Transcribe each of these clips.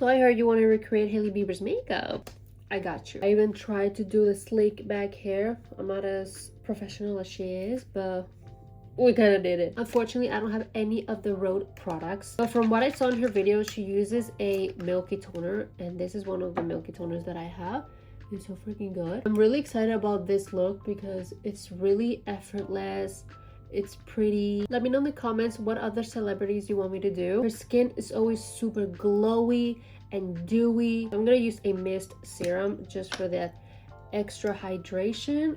So I heard you want to recreate Hailey Bieber's makeup. I got you. I even tried to do the slick back hair. I'm not as professional as she is, but we kind of did it. Unfortunately, I don't have any of the Rhode products, but from what I saw in her video, she uses a milky toner, and this is one of the milky toners that I have. It's so freaking good. I'm really excited about this look because it's really effortless. It's pretty. Let me know in the comments what other celebrities you want me to do. Her skin is always super glowy and dewy. I'm gonna use a mist serum just for that extra hydration.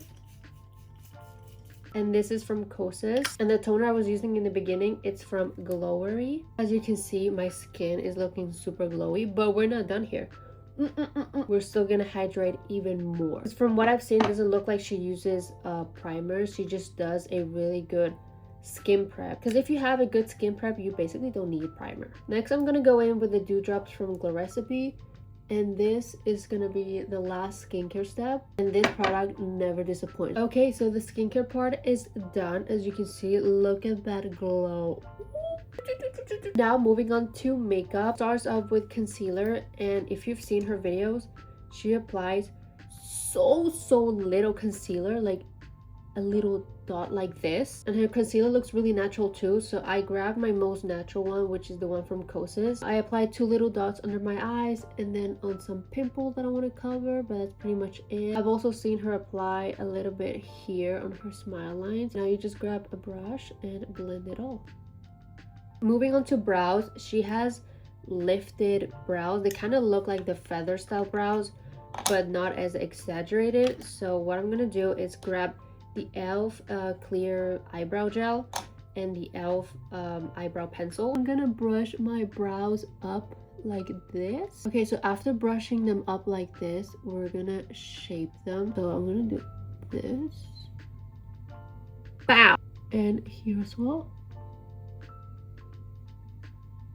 And this is from Kosas, and the toner I was using in the beginning, it's from Glowery. As you can see, my skin is looking super glowy, but we're not done here. We're still gonna hydrate even more. From what I've seen, it doesn't look like she uses primer. She just does a really good skin prep, because if you have a good skin prep, you basically don't need primer. Next, I'm gonna go in with the dewdrops from Glow Recipe, and this is gonna be the last skincare step, and this product never disappoints. Okay, so the skincare part is done. As you can see, look at that glow. Now moving on to makeup. Starts off with concealer, and if you've seen her videos, she applies so little concealer, like a little dot like this, and her concealer looks really natural too. So I grabbed my most natural one, which is the one from Kosas. I applied 2 little dots under my eyes and then on some pimples that I want to cover, but that's pretty much it. I've also seen her apply a little bit here on her smile lines. Now you just grab a brush and blend it all. Moving on to brows, she has lifted brows. They kind of look like the feather style brows, but not as exaggerated. So what I'm gonna do is grab the e.l.f. Clear eyebrow gel and the e.l.f. Eyebrow pencil. I'm gonna brush my brows up like this. Okay, so after brushing them up like this, we're gonna shape them. So I'm gonna do this. Bow! And here as well.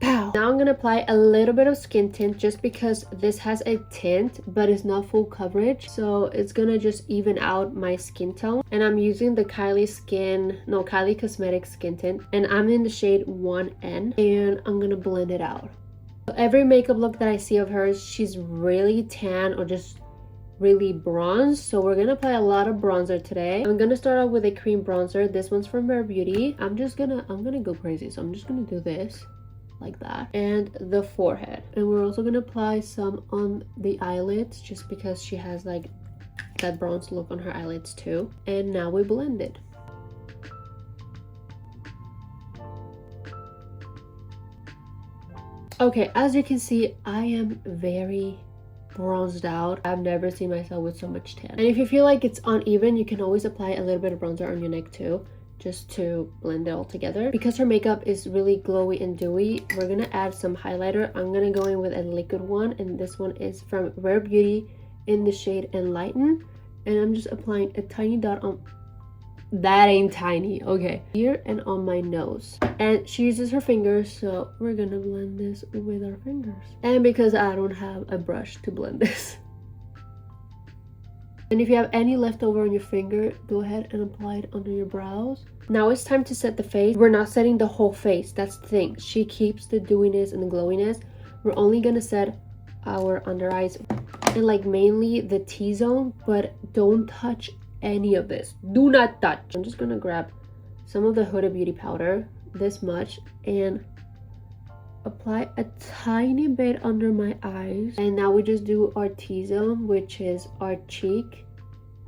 Pow! Now I'm gonna apply a little bit of skin tint, just because this has a tint but it's not full coverage, so it's gonna just even out my skin tone. And I'm using the Kylie Cosmetics skin tint, and I'm in the shade 1N, and I'm gonna blend it out. So every makeup look that I see of hers, she's really tan or just really bronze, so we're gonna apply a lot of bronzer today. I'm gonna start out with a cream bronzer. This one's from Rare Beauty. I'm gonna go crazy, so I'm just gonna do this like that, and the forehead. And we're also gonna apply some on the eyelids, just because she has like that bronze look on her eyelids too. And now we blend it. Okay, as you can see, I am very bronzed out. I've never seen myself with so much tan. And if you feel like it's uneven, you can always apply a little bit of bronzer on your neck too, just to blend it all together. Because her makeup is really glowy and dewy, we're gonna add some highlighter. I'm gonna go in with a liquid one, and this one is from Rare Beauty in the shade Enlighten. And I'm just applying a tiny dot on, that ain't tiny, okay, here and on my nose. And she uses her fingers, so we're gonna blend this with our fingers. And because I don't have a brush to blend this. And if you have any leftover on your finger, go ahead and apply it under your brows. Now it's time to set the face. We're not setting the whole face, that's the thing. She keeps the dewiness and the glowiness. We're only gonna set our under eyes and like mainly the T-zone, but don't touch any of this. Do not touch. I'm just gonna grab some of the Huda Beauty powder, this much, and apply a tiny bit under my eyes. And now we just do our T-zone, which is our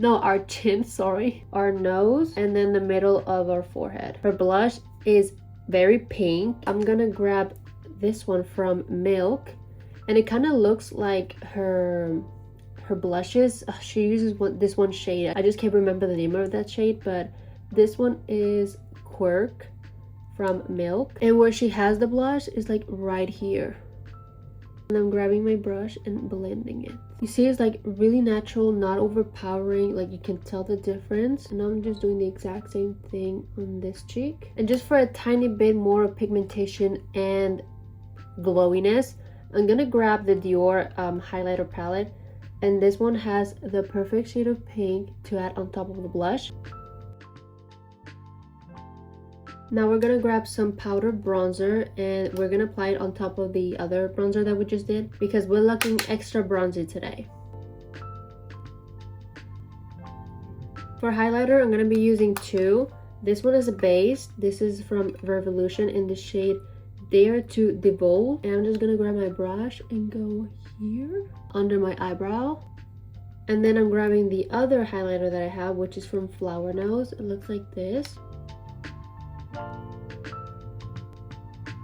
our chin, sorry, our nose, and then the middle of our forehead. Her blush is very pink. I'm gonna grab this one from Milk, and it kind of looks like her blushes. She uses this one shade. I just can't remember the name of that shade, but this one is Quirk from Milk, and where she has the blush is like right here. And I'm grabbing my brush and blending it. You see, it's like really natural, not overpowering, like you can tell the difference. And I'm just doing the exact same thing on this cheek. And just for a tiny bit more of pigmentation and glowiness, I'm gonna grab the Dior highlighter palette, and this one has the perfect shade of pink to add on top of the blush. Now we're gonna grab some powdered bronzer and we're gonna apply it on top of the other bronzer that we just did because we're looking extra bronzy today. For highlighter, I'm gonna be using two. This one is a base. This is from Revolution in the shade Dare to Devote. And I'm just gonna grab my brush and go here under my eyebrow. And then I'm grabbing the other highlighter that I have, which is from Flower Nose. It looks like this.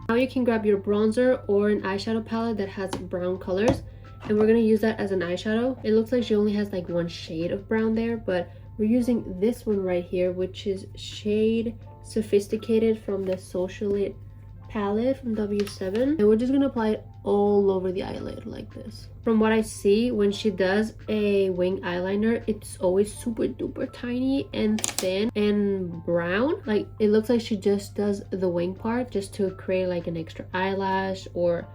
Now you can grab your bronzer or an eyeshadow palette that has brown colors. And we're gonna use that as an eyeshadow. It looks like she only has like one shade of brown there, but we're using this one right here, which is shade Sophisticated from the Socialite palette from W7. And we're just gonna apply it all over the eyelid like this. From what I see, when she does a wing eyeliner, it's always super duper tiny and thin and brown. Like it looks like she just does the wing part just to create like an extra eyelash or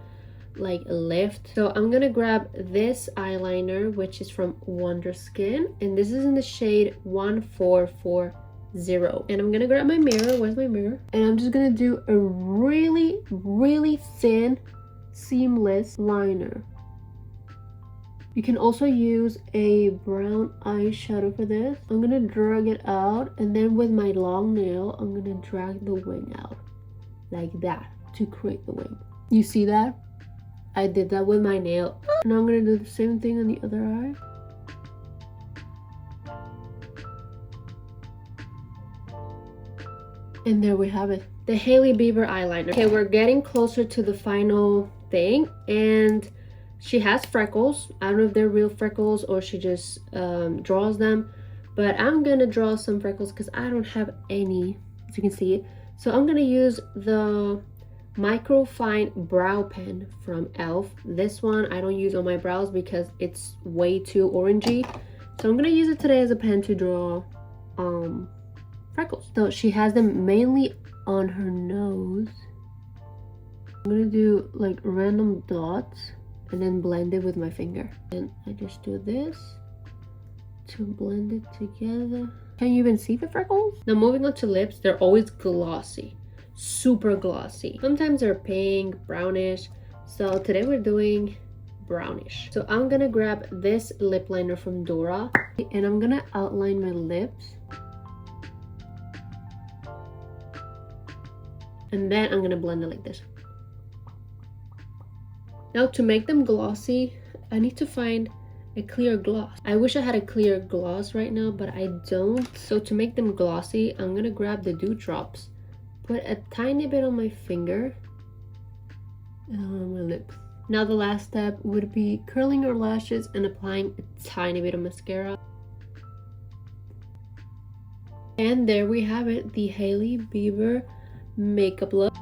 like a lift. So I'm gonna grab this eyeliner, which is from Wonder Skin, and this is in the shade 1440. And I'm gonna grab my mirror. Where's my mirror? And I'm just gonna do a really thin seamless liner. You can also use a brown eyeshadow for this. I'm gonna drag it out, and then with my long nail I'm gonna drag the wing out like that to create the wing. You see that? I did that with my nail. Now I'm gonna do the same thing on the other eye. And there we have it. The Hailey Bieber eyeliner. Okay, we're getting closer to the final thing. And she has freckles. I don't know if they're real freckles or she just draws them. But I'm gonna draw some freckles because I don't have any, as you can see. So I'm gonna use the micro fine brow pen from elf. This one I don't use on my brows because it's way too orangey, so I'm gonna use it today as a pen to draw freckles. So she has them mainly on her nose. I'm gonna do like random dots and then blend it with my finger, and I just do this to blend it together. Can you even see the freckles? Now moving on to lips, they're always glossy, super glossy. Sometimes they're pink, brownish. So today we're doing brownish. So I'm gonna grab this lip liner from Dora and I'm gonna outline my lips. And then I'm gonna blend it like this. Now to make them glossy, I need to find a clear gloss. I wish I had a clear gloss right now, but I don't. So to make them glossy, I'm gonna grab the dewdrops, put a tiny bit on my finger and on my lips. Now the last step would be curling your lashes and applying a tiny bit of mascara. And there we have it, the Hailey Bieber makeup look.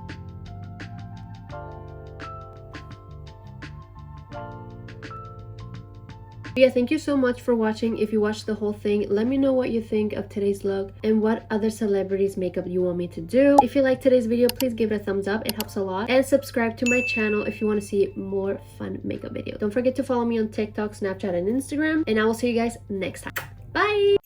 Yeah, thank you so much for watching. If you watched the whole thing, let me know what you think of today's look and what other celebrities makeup you want me to do. If you liked today's video, please give it a thumbs up, it helps a lot, and subscribe to my channel if you want to see more fun makeup videos. Don't forget to follow me on TikTok, Snapchat, and Instagram, and I will see you guys next time. Bye.